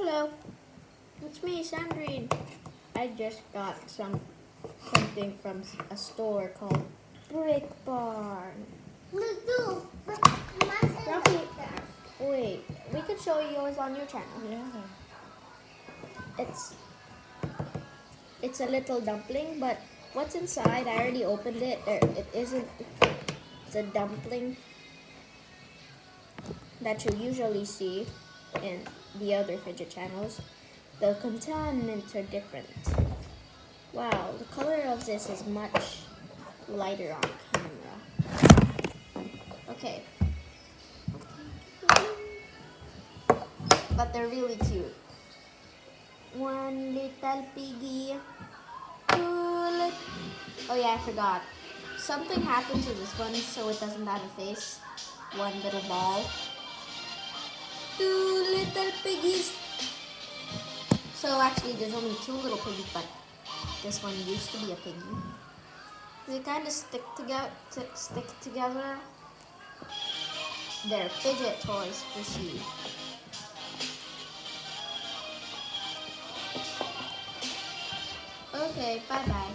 Hello, it's me, Sandrine. I just got something from a store called Brick Barn. Rocky, wait, we could show you yours on your channel. Yeah. It's a little dumpling, but what's inside? I already opened it. It isn't. It's a dumpling that you usually see in the other Fidget channels. The contaminants are different. Wow, the color of this is much lighter on camera. Okay. But they're really cute. One little piggy. Oh yeah, I forgot. Something happened to this one so it doesn't have a face. One little ball. Two little piggies. So actually there's only two little piggies, but this one used to be a piggy. They kind of stick together. They're fidget toys for she. Okay, bye bye.